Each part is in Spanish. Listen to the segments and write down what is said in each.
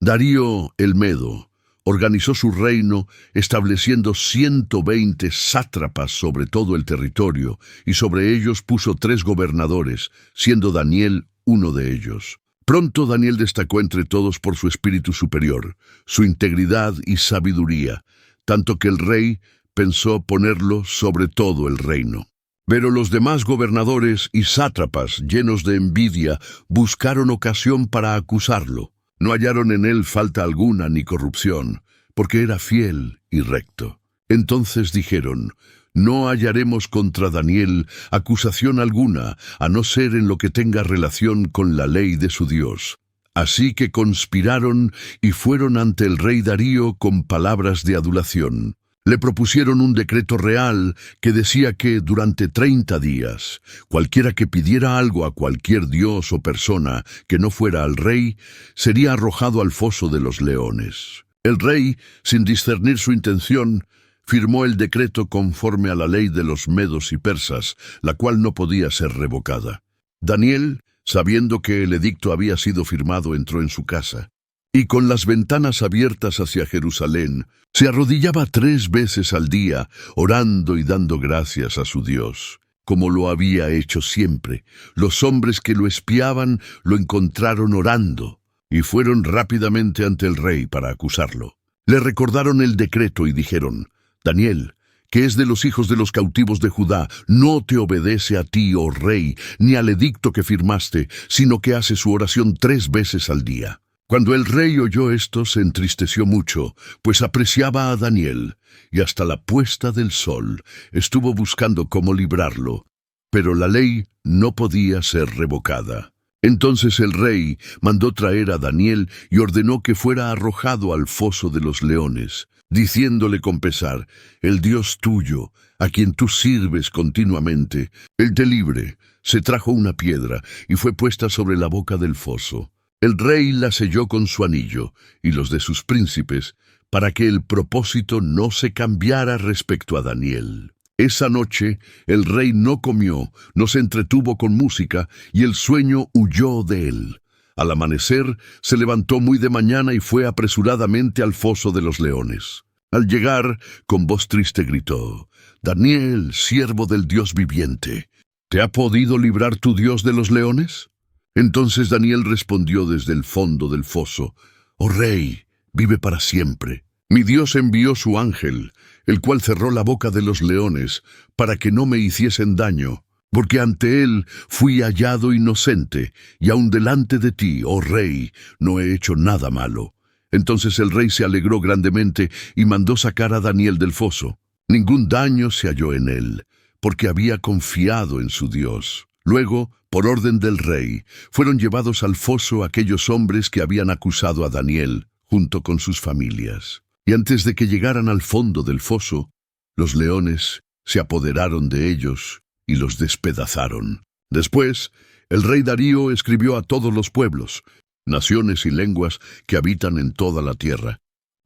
Darío el Medo organizó su reino estableciendo 120 sátrapas sobre todo el territorio, y sobre ellos puso 3 gobernadores, siendo Daniel uno de ellos. Pronto Daniel destacó entre todos por su espíritu superior, su integridad y sabiduría, tanto que el rey pensó ponerlo sobre todo el reino. Pero los demás gobernadores y sátrapas, llenos de envidia, buscaron ocasión para acusarlo. No hallaron en él falta alguna ni corrupción, porque era fiel y recto. Entonces dijeron: no hallaremos contra Daniel acusación alguna, a no ser en lo que tenga relación con la ley de su Dios. Así que conspiraron y fueron ante el rey Darío con palabras de adulación. Le propusieron un decreto real que decía que durante 30 días, cualquiera que pidiera algo a cualquier dios o persona que no fuera al rey, sería arrojado al foso de los leones. El rey, sin discernir su intención, firmó el decreto conforme a la ley de los medos y persas, la cual no podía ser revocada. Daniel, sabiendo que el edicto había sido firmado, entró en su casa, y con las ventanas abiertas hacia Jerusalén, se arrodillaba 3 veces al día, orando y dando gracias a su Dios, como lo había hecho siempre. Los hombres que lo espiaban lo encontraron orando, y fueron rápidamente ante el rey para acusarlo. Le recordaron el decreto y dijeron: Daniel, que es de los hijos de los cautivos de Judá, no te obedece a ti, oh rey, ni al edicto que firmaste, sino que hace su oración 3 veces al día. Cuando el rey oyó esto, se entristeció mucho, pues apreciaba a Daniel, y hasta la puesta del sol estuvo buscando cómo librarlo, pero la ley no podía ser revocada. Entonces el rey mandó traer a Daniel y ordenó que fuera arrojado al foso de los leones, diciéndole con pesar: el Dios tuyo, a quien tú sirves continuamente, Él te libre. Se trajo una piedra y fue puesta sobre la boca del foso. El rey la selló con su anillo y los de sus príncipes, para que el propósito no se cambiara respecto a Daniel. Esa noche el rey no comió, no se entretuvo con música, y el sueño huyó de él. Al amanecer se levantó muy de mañana y fue apresuradamente al foso de los leones. Al llegar, con voz triste gritó: Daniel, siervo del Dios viviente, ¿te ha podido librar tu Dios de los leones? Entonces Daniel respondió desde el fondo del foso: Oh rey, vive para siempre. Mi Dios envió su ángel, el cual cerró la boca de los leones, para que no me hiciesen daño, porque ante él fui hallado inocente, y aun delante de ti, oh rey, no he hecho nada malo. Entonces el rey se alegró grandemente y mandó sacar a Daniel del foso. Ningún daño se halló en él, porque había confiado en su Dios. Luego, por orden del rey, fueron llevados al foso aquellos hombres que habían acusado a Daniel, junto con sus familias. Y antes de que llegaran al fondo del foso, los leones se apoderaron de ellos y los despedazaron. Después, el rey Darío escribió a todos los pueblos, naciones y lenguas que habitan en toda la tierra,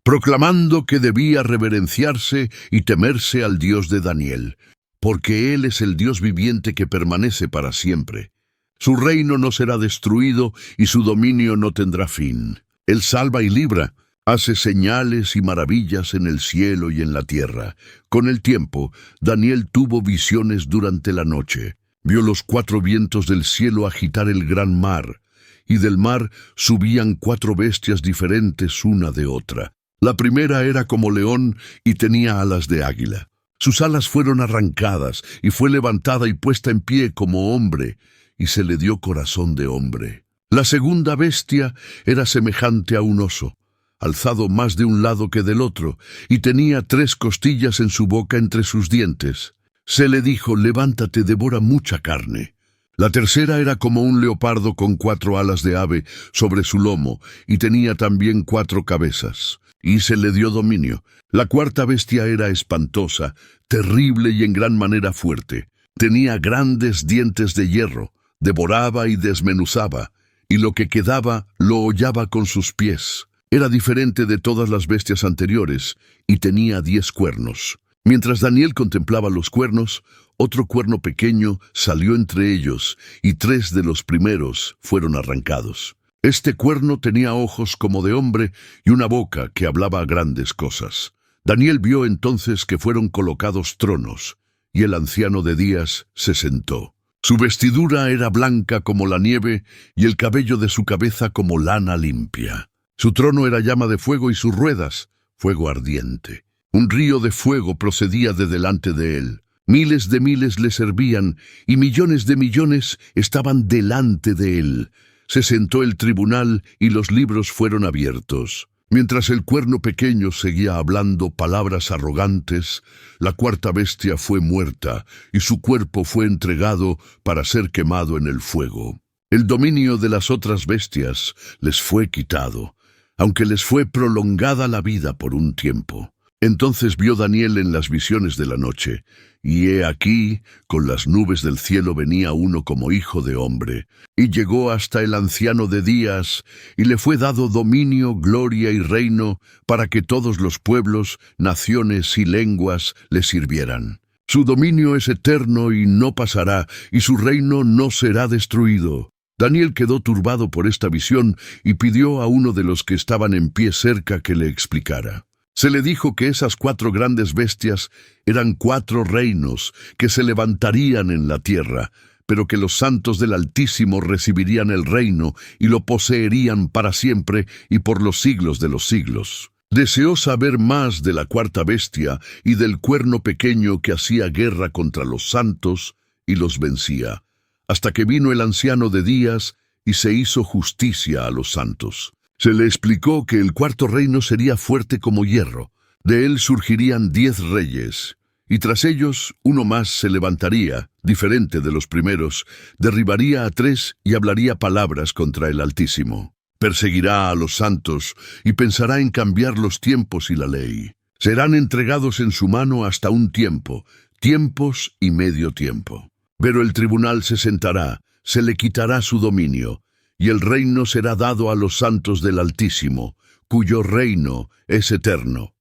proclamando que debía reverenciarse y temerse al Dios de Daniel, porque Él es el Dios viviente que permanece para siempre. Su reino no será destruido y su dominio no tendrá fin. Él salva y libra, hace señales y maravillas en el cielo y en la tierra. Con el tiempo, Daniel tuvo visiones durante la noche. Vio los 4 vientos del cielo agitar el gran mar, y del mar subían 4 bestias diferentes una de otra. La primera era como león y tenía alas de águila. Sus alas fueron arrancadas y fue levantada y puesta en pie como hombre, y se le dio corazón de hombre. La segunda bestia era semejante a un oso, alzado más de un lado que del otro, y tenía 3 costillas en su boca entre sus dientes. Se le dijo: levántate, devora mucha carne. La tercera era como un leopardo con 4 alas de ave sobre su lomo, y tenía también 4 cabezas, y se le dio dominio. La cuarta bestia era espantosa, terrible y en gran manera fuerte. Tenía grandes dientes de hierro, devoraba y desmenuzaba, y lo que quedaba lo hollaba con sus pies. Era diferente de todas las bestias anteriores, y tenía 10 cuernos. Mientras Daniel contemplaba los cuernos, otro cuerno pequeño salió entre ellos, y 3 de los primeros fueron arrancados. Este cuerno tenía ojos como de hombre y una boca que hablaba grandes cosas. Daniel vio entonces que fueron colocados tronos, y el anciano de días se sentó. Su vestidura era blanca como la nieve, y el cabello de su cabeza como lana limpia. Su trono era llama de fuego y sus ruedas, fuego ardiente. Un río de fuego procedía de delante de él. Miles de miles le servían, y millones de millones estaban delante de él. Se sentó el tribunal, y los libros fueron abiertos. Mientras el cuerno pequeño seguía hablando palabras arrogantes, la cuarta bestia fue muerta, y su cuerpo fue entregado para ser quemado en el fuego. El dominio de las otras bestias les fue quitado, aunque les fue prolongada la vida por un tiempo. Entonces vio Daniel en las visiones de la noche, y he aquí, con las nubes del cielo venía uno como hijo de hombre, y llegó hasta el anciano de días, y le fue dado dominio, gloria y reino, para que todos los pueblos, naciones y lenguas le sirvieran. Su dominio es eterno y no pasará, y su reino no será destruido. Daniel quedó turbado por esta visión, y pidió a uno de los que estaban en pie cerca que le explicara. Se le dijo que esas 4 grandes bestias eran 4 reinos que se levantarían en la tierra, pero que los santos del Altísimo recibirían el reino y lo poseerían para siempre y por los siglos de los siglos. Deseó saber más de la cuarta bestia y del cuerno pequeño que hacía guerra contra los santos y los vencía, hasta que vino el anciano de días y se hizo justicia a los santos. Se le explicó que el cuarto reino sería fuerte como hierro. De él surgirían 10 reyes, y tras ellos uno más se levantaría, diferente de los primeros, derribaría a 3 y hablaría palabras contra el Altísimo. Perseguirá a los santos y pensará en cambiar los tiempos y la ley. Serán entregados en su mano hasta un tiempo, tiempos y medio tiempo. Pero el tribunal se sentará, se le quitará su dominio, y el reino será dado a los santos del Altísimo, cuyo reino es eterno.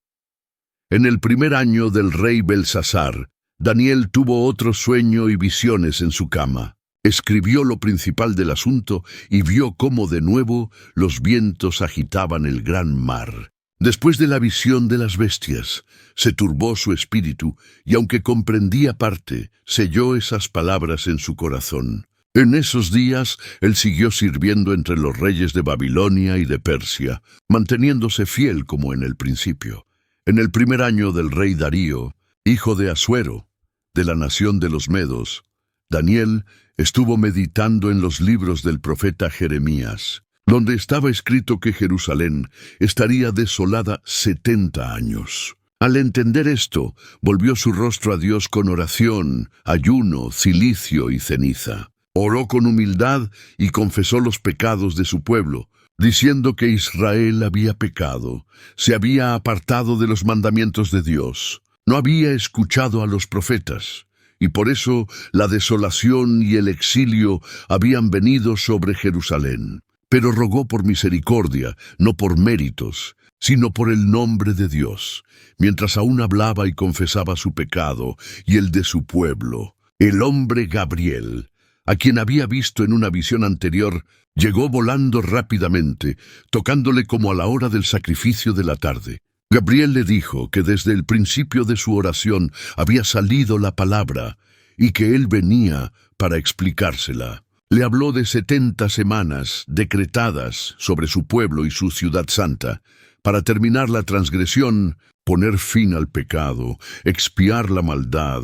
En el primer año del rey Belsasar, Daniel tuvo otro sueño y visiones en su cama. Escribió lo principal del asunto y vio cómo de nuevo los vientos agitaban el gran mar. Después de la visión de las bestias, se turbó su espíritu, y aunque comprendía parte, selló esas palabras en su corazón. En esos días, él siguió sirviendo entre los reyes de Babilonia y de Persia, manteniéndose fiel como en el principio. En el primer año del rey Darío, hijo de Asuero, de la nación de los Medos, Daniel estuvo meditando en los libros del profeta Jeremías, donde estaba escrito que Jerusalén estaría desolada 70 años. Al entender esto, volvió su rostro a Dios con oración, ayuno, cilicio y ceniza. Oró con humildad y confesó los pecados de su pueblo, diciendo que Israel había pecado, se había apartado de los mandamientos de Dios, no había escuchado a los profetas, y por eso la desolación y el exilio habían venido sobre Jerusalén. Pero rogó por misericordia, no por méritos, sino por el nombre de Dios, mientras aún hablaba y confesaba su pecado y el de su pueblo. El hombre Gabriel, a quien había visto en una visión anterior, llegó volando rápidamente, tocándole como a la hora del sacrificio de la tarde. Gabriel le dijo que desde el principio de su oración había salido la palabra y que él venía para explicársela. Le habló de 70 semanas decretadas sobre su pueblo y su ciudad santa, para terminar la transgresión, poner fin al pecado, expiar la maldad,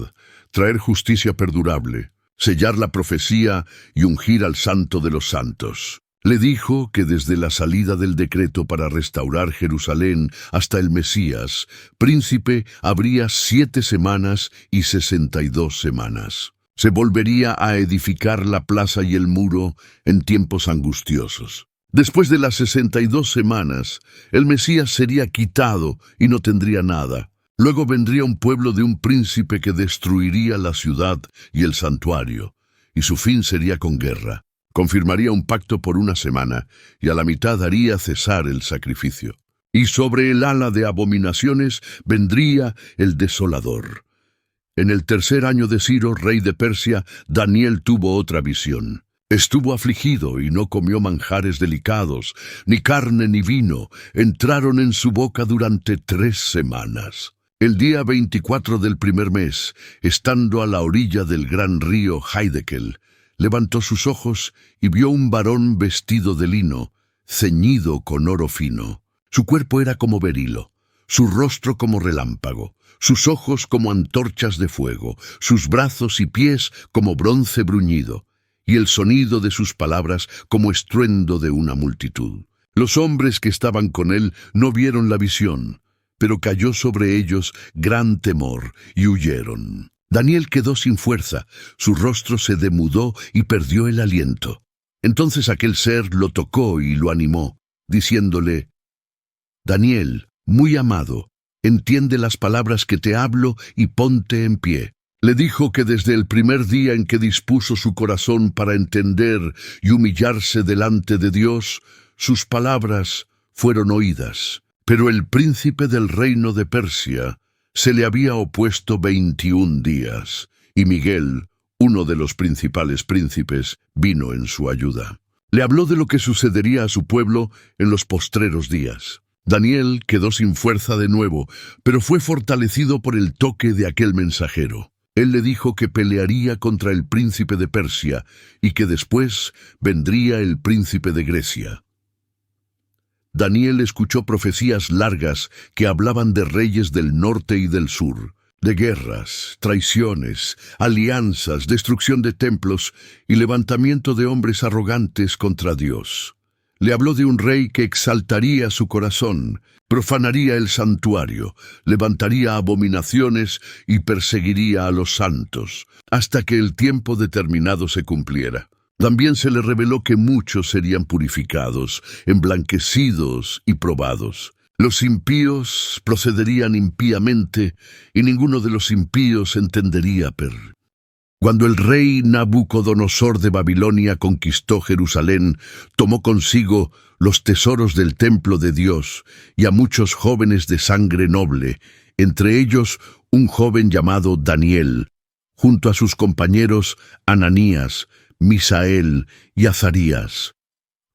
traer justicia perdurable, sellar la profecía y ungir al Santo de los Santos. Le dijo que desde la salida del decreto para restaurar Jerusalén hasta el Mesías, príncipe, habría 7 semanas y 62 semanas. Se volvería a edificar la plaza y el muro en tiempos angustiosos. Después de las 62 semanas, el Mesías sería quitado y no tendría nada. Luego vendría un pueblo de un príncipe que destruiría la ciudad y el santuario, y su fin sería con guerra. Confirmaría un pacto por 1 semana, y a la mitad haría cesar el sacrificio. Y sobre el ala de abominaciones vendría el desolador. En el tercer año de Ciro, rey de Persia, Daniel tuvo otra visión. Estuvo afligido y no comió manjares delicados, ni carne ni vino, entraron en su boca durante 3 semanas. El día 24 del primer mes, estando a la orilla del gran río Hiddekel, levantó sus ojos y vio un varón vestido de lino, ceñido con oro fino. Su cuerpo era como berilo, su rostro como relámpago, sus ojos como antorchas de fuego, sus brazos y pies como bronce bruñido, y el sonido de sus palabras como estruendo de una multitud. Los hombres que estaban con él no vieron la visión, pero cayó sobre ellos gran temor y huyeron. Daniel quedó sin fuerza, su rostro se demudó y perdió el aliento. Entonces aquel ser lo tocó y lo animó, diciéndole: Daniel, muy amado, entiende las palabras que te hablo y ponte en pie. Le dijo que desde el primer día en que dispuso su corazón para entender y humillarse delante de Dios, sus palabras fueron oídas. Pero el príncipe del reino de Persia se le había opuesto 21 días, y Miguel, uno de los principales príncipes, vino en su ayuda. Le habló de lo que sucedería a su pueblo en los postreros días. Daniel quedó sin fuerza de nuevo, pero fue fortalecido por el toque de aquel mensajero. Él le dijo que pelearía contra el príncipe de Persia y que después vendría el príncipe de Grecia. Daniel escuchó profecías largas que hablaban de reyes del norte y del sur, de guerras, traiciones, alianzas, destrucción de templos y levantamiento de hombres arrogantes contra Dios. Le habló de un rey que exaltaría su corazón, profanaría el santuario, levantaría abominaciones y perseguiría a los santos, hasta que el tiempo determinado se cumpliera. También se le reveló que muchos serían purificados, emblanquecidos y probados. Los impíos procederían impíamente, y ninguno de los impíos entendería. Cuando el rey Nabucodonosor de Babilonia conquistó Jerusalén, tomó consigo los tesoros del templo de Dios y a muchos jóvenes de sangre noble, entre ellos un joven llamado Daniel, junto a sus compañeros Ananías, Misael y Azarías.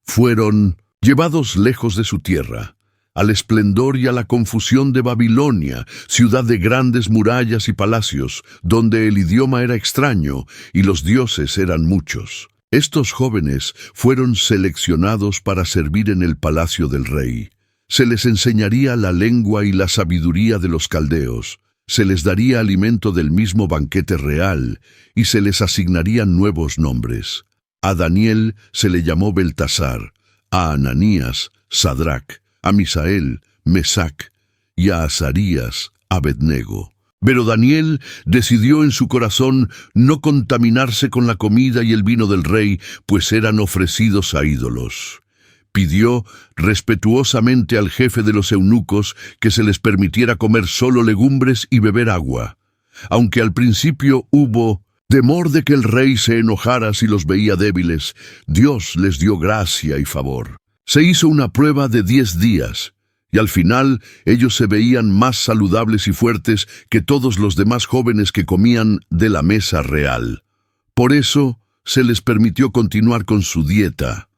Fueron llevados lejos de su tierra, al esplendor y a la confusión de Babilonia, ciudad de grandes murallas y palacios, donde el idioma era extraño y los dioses eran muchos. Estos jóvenes fueron seleccionados para servir en el palacio del rey. Se les enseñaría la lengua y la sabiduría de los caldeos. Se les daría alimento del mismo banquete real y se les asignarían nuevos nombres. A Daniel se le llamó Beltasar, a Ananías, Sadrac, a Misael, Mesac, y a Azarías, Abednego. Pero Daniel decidió en su corazón no contaminarse con la comida y el vino del rey, pues eran ofrecidos a ídolos. Pidió respetuosamente al jefe de los eunucos que se les permitiera comer solo legumbres y beber agua. Aunque al principio hubo temor de que el rey se enojara si los veía débiles, Dios les dio gracia y favor. Se hizo una prueba de 10 días, y al final ellos se veían más saludables y fuertes que todos los demás jóvenes que comían de la mesa real. Por eso se les permitió continuar con su dieta.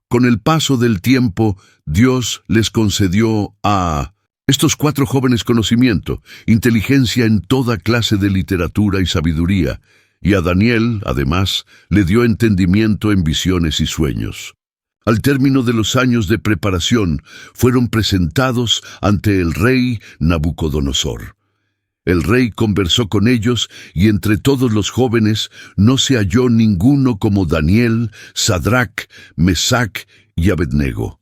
Con el paso del tiempo, Dios les concedió a estos 4 jóvenes conocimiento, inteligencia en toda clase de literatura y sabiduría, y a Daniel, además, le dio entendimiento en visiones y sueños. Al término de los años de preparación, fueron presentados ante el rey Nabucodonosor. El rey conversó con ellos, y entre todos los jóvenes no se halló ninguno como Daniel, Sadrac, Mesac y Abednego.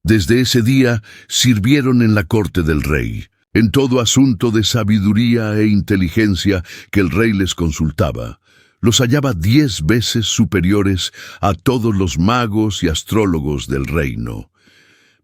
Desde ese día sirvieron en la corte del rey, en todo asunto de sabiduría e inteligencia que el rey les consultaba. Los hallaba 10 veces superiores a todos los magos y astrólogos del reino.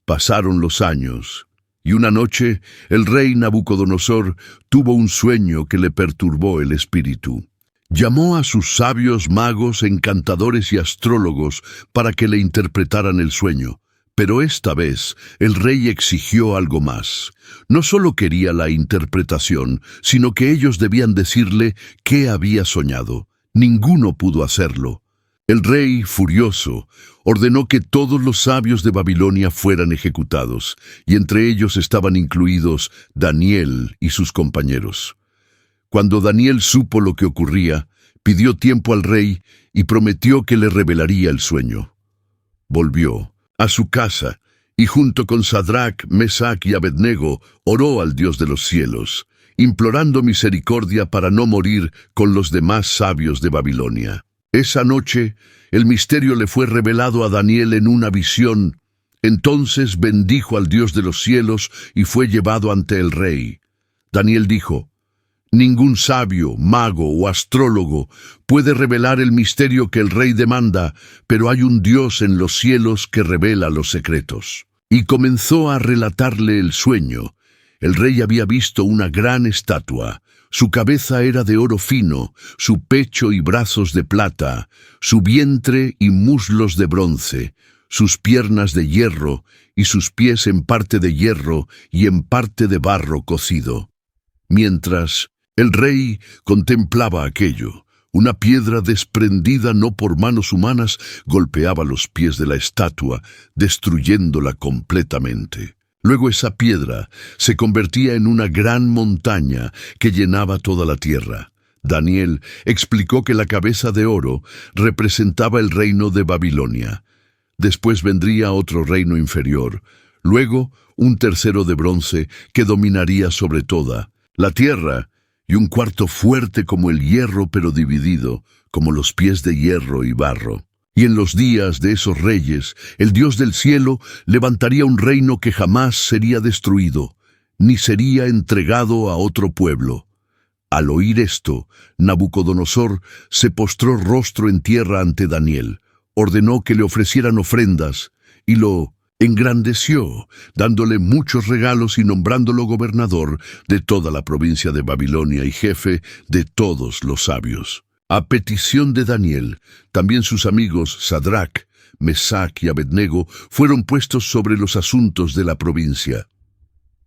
Pasaron los años, y una noche el rey Nabucodonosor tuvo un sueño que le perturbó el espíritu. Llamó a sus sabios magos, encantadores y astrólogos para que le interpretaran el sueño. Pero esta vez el rey exigió algo más. No solo quería la interpretación, sino que ellos debían decirle qué había soñado. Ninguno pudo hacerlo. El rey, furioso, ordenó que todos los sabios de Babilonia fueran ejecutados, y entre ellos estaban incluidos Daniel y sus compañeros. Cuando Daniel supo lo que ocurría, pidió tiempo al rey y prometió que le revelaría el sueño. Volvió a su casa y junto con Sadrach, Mesach y Abednego oró al Dios de los cielos, implorando misericordia para no morir con los demás sabios de Babilonia. Esa noche, el misterio le fue revelado a Daniel en una visión. Entonces bendijo al Dios de los cielos y fue llevado ante el rey. Daniel dijo: «Ningún sabio, mago o astrólogo puede revelar el misterio que el rey demanda, pero hay un Dios en los cielos que revela los secretos». Y comenzó a relatarle el sueño. El rey había visto una gran estatua. Su cabeza era de oro fino, su pecho y brazos de plata, su vientre y muslos de bronce, sus piernas de hierro y sus pies en parte de hierro y en parte de barro cocido. Mientras el rey contemplaba aquello, una piedra desprendida no por manos humanas golpeaba los pies de la estatua, destruyéndola completamente. Luego esa piedra se convertía en una gran montaña que llenaba toda la tierra. Daniel explicó que la cabeza de oro representaba el reino de Babilonia. Después vendría otro reino inferior, luego un tercero de bronce que dominaría sobre toda la tierra, y un cuarto fuerte como el hierro pero dividido, como los pies de hierro y barro. Y en los días de esos reyes, el Dios del cielo levantaría un reino que jamás sería destruido, ni sería entregado a otro pueblo. Al oír esto, Nabucodonosor se postró rostro en tierra ante Daniel, ordenó que le ofrecieran ofrendas, y lo engrandeció, dándole muchos regalos y nombrándolo gobernador de toda la provincia de Babilonia y jefe de todos los sabios. A petición de Daniel, también sus amigos Sadrach, Mesach y Abednego fueron puestos sobre los asuntos de la provincia.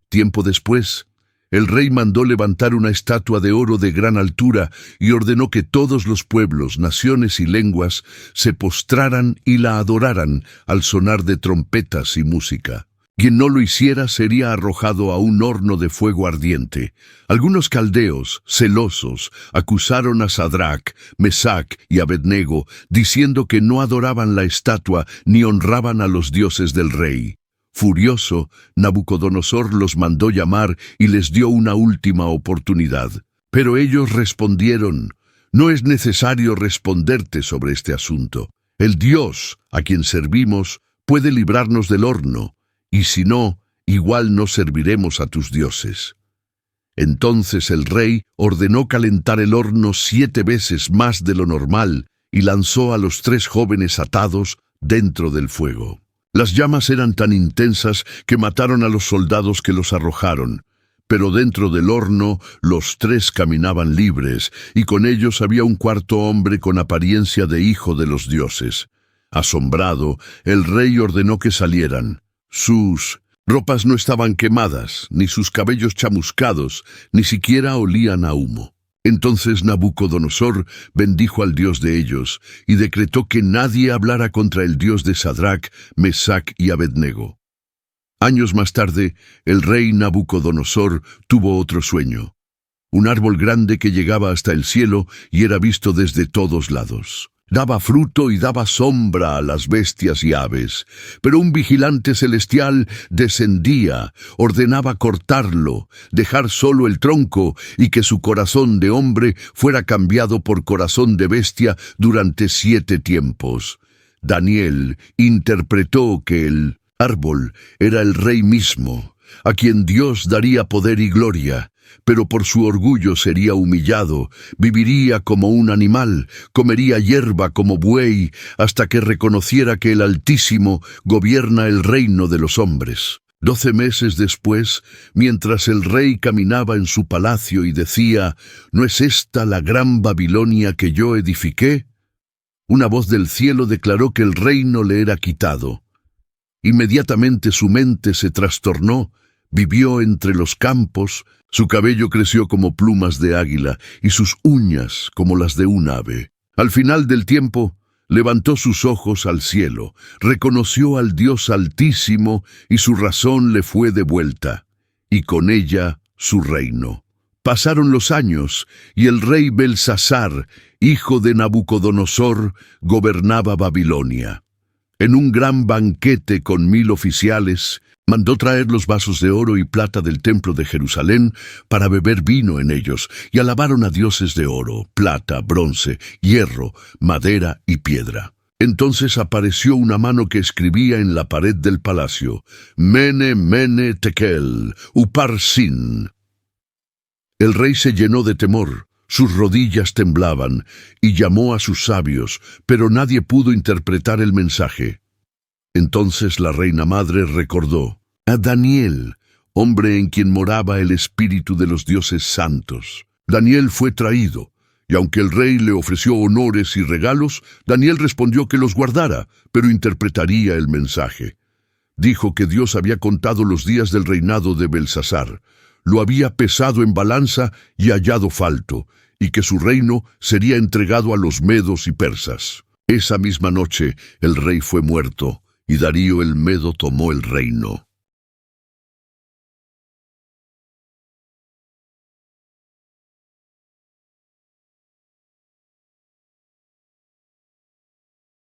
Tiempo después, el rey mandó levantar una estatua de oro de gran altura y ordenó que todos los pueblos, naciones y lenguas se postraran y la adoraran al sonar de trompetas y música. Quien no lo hiciera sería arrojado a un horno de fuego ardiente. Algunos caldeos, celosos, acusaron a Sadrach, Mesach y Abednego, diciendo que no adoraban la estatua ni honraban a los dioses del rey. Furioso, Nabucodonosor los mandó llamar y les dio una última oportunidad. Pero ellos respondieron: «No es necesario responderte sobre este asunto. El Dios a quien servimos puede librarnos del horno, y si no, igual no serviremos a tus dioses». Entonces el rey ordenó calentar el horno 7 veces más de lo normal y lanzó a los 3 jóvenes atados dentro del fuego. Las llamas eran tan intensas que mataron a los soldados que los arrojaron, pero dentro del horno los 3 caminaban libres, y con ellos había un cuarto hombre con apariencia de hijo de los dioses. Asombrado, el rey ordenó que salieran. Sus ropas no estaban quemadas, ni sus cabellos chamuscados, ni siquiera olían a humo. Entonces Nabucodonosor bendijo al Dios de ellos y decretó que nadie hablara contra el Dios de Sadrach, Mesach y Abednego. Años más tarde, el rey Nabucodonosor tuvo otro sueño. Un árbol grande que llegaba hasta el cielo y era visto desde todos lados. Daba fruto y daba sombra a las bestias y aves, pero un vigilante celestial descendía, ordenaba cortarlo, dejar solo el tronco y que su corazón de hombre fuera cambiado por corazón de bestia durante 7 tiempos. Daniel interpretó que el árbol era el rey mismo, a quien Dios daría poder y gloria, pero por su orgullo sería humillado, viviría como un animal, comería hierba como buey, hasta que reconociera que el Altísimo gobierna el reino de los hombres. 12 meses después, mientras el rey caminaba en su palacio y decía: «¿No es esta la gran Babilonia que yo edifiqué?», una voz del cielo declaró que el reino le era quitado. Inmediatamente su mente se trastornó, vivió entre los campos, su cabello creció como plumas de águila y sus uñas como las de un ave. Al final del tiempo, Levantó sus ojos al cielo, reconoció al Dios Altísimo y su razón le fue devuelta, y con ella su reino. Pasaron los años, y el rey Belsasar, hijo de Nabucodonosor, gobernaba Babilonia. En un gran banquete con 1000 oficiales, mandó traer los vasos de oro y plata del templo de Jerusalén para beber vino en ellos, y alabaron a dioses de oro, plata, bronce, hierro, madera y piedra. Entonces apareció una mano que escribía en la pared del palacio: Mene, Mene, Tekel, Upharsin. El rey se llenó de temor, sus rodillas temblaban, y llamó a sus sabios, pero nadie pudo interpretar el mensaje. Entonces la reina madre recordó a Daniel, hombre en quien moraba el espíritu de los dioses santos. Daniel fue traído, y aunque el rey le ofreció honores y regalos, Daniel respondió que los guardara, pero interpretaría el mensaje. Dijo que Dios había contado los días del reinado de Belsasar, lo había pesado en balanza y hallado falto, y que su reino sería entregado a los medos y persas. Esa misma noche el rey fue muerto, y Darío el Medo tomó el reino.